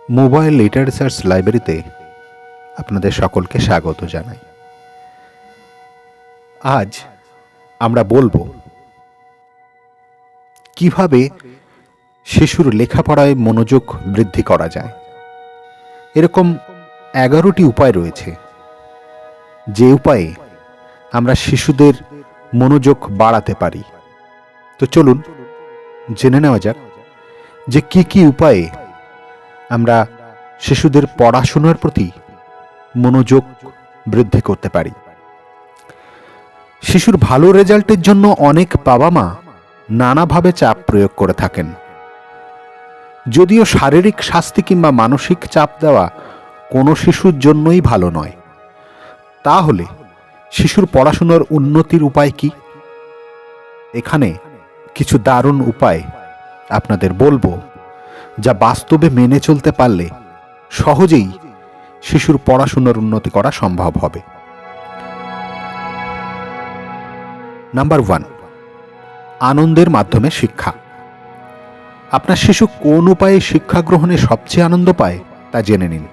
Mobile literatures লাইব্রেরিতে আপনাদের সকলকে স্বাগত জানাই। আজ আমরা বলবো কিভাবে শিশুর লেখাপড়ায় মনোযোগ বৃদ্ধি করা যায়। এরকম 11টি উপায় রয়েছে, যে উপায়ে আমরা শিশুদের মনোযোগ বাড়াতে পারি। তো চলুন জেনে নেওয়া যাক যে কি কি উপায়ে আমরা শিশুদের পড়াশোনার প্রতি মনোযোগ বৃদ্ধি করতে পারি। শিশুর ভালো রেজাল্টের জন্য অনেক বাবা মা নানাভাবে চাপ প্রয়োগ করে থাকেন। যদিও শারীরিক শাস্তি কিংবা মানসিক চাপ দেওয়া কোনো শিশুর জন্যই ভালো নয়, তাহলে শিশুর পড়াশোনার উন্নতির উপায় কি? এখানে কিছু দারুণ উপায় আপনাদের বলবো, যা বাস্তবে মেনে চলতে পারলে সহজেই শিশুর পড়াশোনার উন্নতি করা সম্ভব হবে। নাম্বার 1, আনন্দের মাধ্যমে শিক্ষা। আপনার শিশু কোন উপায়ে শিক্ষা গ্রহণে সবচেয়ে আনন্দ পায় তা জেনে নিন।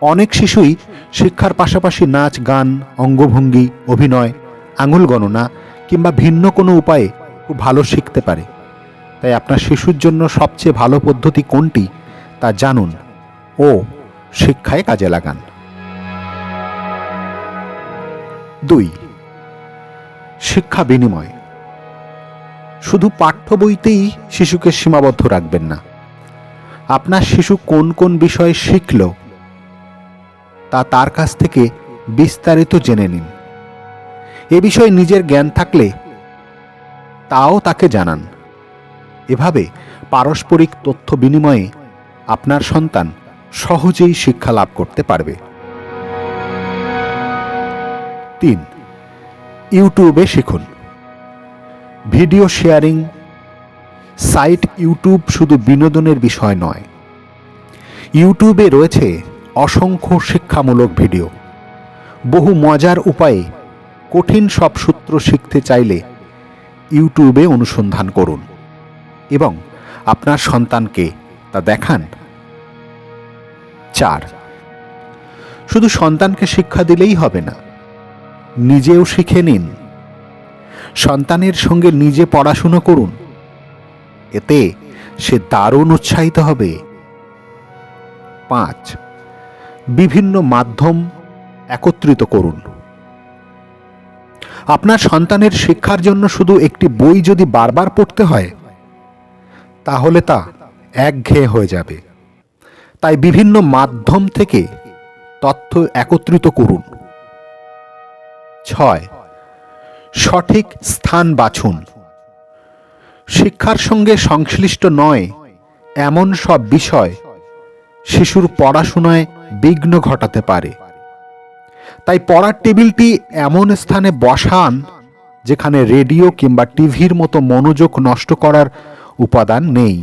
অনেক শিশুই শিক্ষার পাশাপাশি নাচ, গান, অঙ্গভঙ্গি, অভিনয়, আঙুল গণনা কিংবা ভিন্ন কোনো উপায়ে খুব ভালো শিখতে পারে। তাই আপনার শিশুর জন্য সবচেয়ে ভালো পদ্ধতি কোনটি তা জানুন ও শিক্ষায় কাজে লাগান। 2, শিক্ষা বিনিময়। শুধু পাঠ্য বইতেই শিশুকে সীমাবদ্ধ রাখবেন না। আপনার শিশু কোন কোন বিষয় শিখল তা তার কাছ থেকে বিস্তারিত জেনে নিন। এ বিষয়ে নিজের জ্ঞান থাকলে তাও তাকে জানান। এভাবে পারস্পরিক তথ্য বিনিময়ে আপনার সন্তান সহজেই শিক্ষা লাভ করতে পারবে। 3, ইউটিউবে শিখুন। ভিডিও শেয়ারিং সাইট ইউটিউব শুধু বিনোদনের বিষয় নয়। ইউটিউবে রয়েছে অসংখ্য শিক্ষামূলক ভিডিও। বহু মজার উপায়ে কঠিন সব সূত্র শিখতে চাইলে ইউটিউবে অনুসন্ধান করুন এবং আপনার সন্তানকে তা দেখান। 4, শুধু সন্তানকে শিক্ষা দিলেই হবে না, নিজেও শিখে নিন। সন্তানের সঙ্গে নিজে পড়াশুনো করুন, এতে সে দারুণ উৎসাহিত হবে। 5, বিভিন্ন মাধ্যম একত্রিত করুন। আপনার সন্তানের শিক্ষার জন্য শুধু একটি বই যদি বারবার পড়তে হয়, তাহলে তা একঘেয়ে হয়ে যাবে। তাই বিভিন্ন মাধ্যম থেকে তথ্য একত্রিত করুন। 6, সঠিক স্থান বাছুন। শিক্ষার সঙ্গে সংশ্লিষ্ট নয় এমন সব বিষয় শিশুর পড়াশোনায় বিঘ্ন ঘটাতে পারে। তাই পড়ার টেবিলটি এমন স্থানে বসান যেখানে রেডিও কিংবা টিভির মতো মনোযোগ নষ্ট করার উপাদান নেই।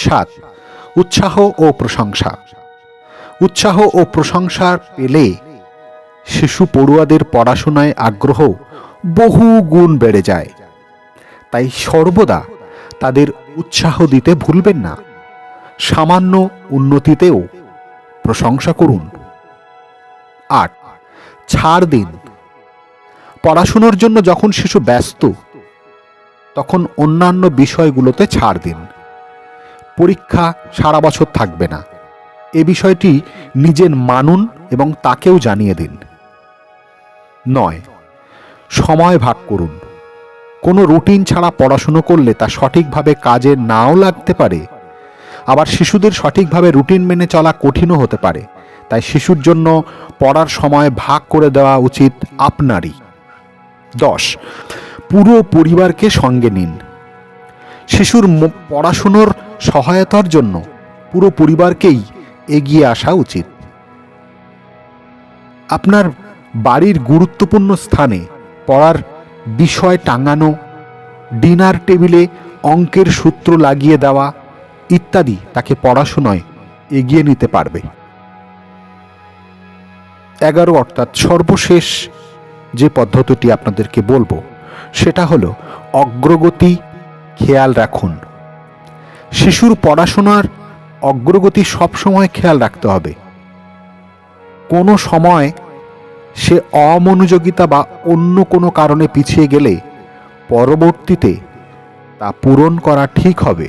7, উৎসাহ ও প্রশংসা। উৎসাহ ও প্রশংসা পেলে শিশু পড়ুয়াদের পড়াশোনায় আগ্রহ বহু গুণ বেড়ে যায়। তাই সর্বদা তাদের উৎসাহ দিতে ভুলবেন না। সামান্য উন্নতিতেও প্রশংসা করুন। 8, ছাড় দিন। পড়াশোনার জন্য যখন শিশু ব্যস্ত, তখন অন্যান্য বিষয়গুলোতে ছাড় দিন। পরীক্ষা সারা বছর থাকবে না, এ বিষয়টি নিজের মানুন এবং তাকেও জানিয়ে দিন। 9, সময় ভাগ করুন। কোনো রুটিন ছাড়া পড়াশুনো করলে তা সঠিকভাবে কাজে নাও লাগতে পারে। আবার শিশুদের সঠিকভাবে রুটিন মেনে চলা কঠিনও হতে পারে। তাই শিশুর জন্য পড়ার সময় ভাগ করে দেওয়া উচিত আপনারই। 10, পুরো পরিবারকে সঙ্গে নিন। শিশুর পড়াশুনোর সহায়তার জন্য পুরো পরিবারকেই এগিয়ে আসা উচিত। আপনার বাড়ির গুরুত্বপূর্ণ স্থানে পড়ার বিষয় টাঙানো, ডিনার টেবিলে অঙ্কের সূত্র লাগিয়ে দেওয়া ইত্যাদি তাকে পড়াশোনায় এগিয়ে নিতে পারবে। 11, অর্থাৎ সর্বশেষ যে পদ্ধতিটি আপনাদেরকে বলবো সেটা হলো অগ্রগতি খেয়াল রাখুন। শিশুর পড়াশোনার অগ্রগতি সবসময় খেয়াল রাখতে হবে। কোনো সময় সে অমনোযোগিতা বা অন্য কোনো কারণে পিছিয়ে গেলে পরবর্তীতে তা পূরণ করা ঠিক হবে।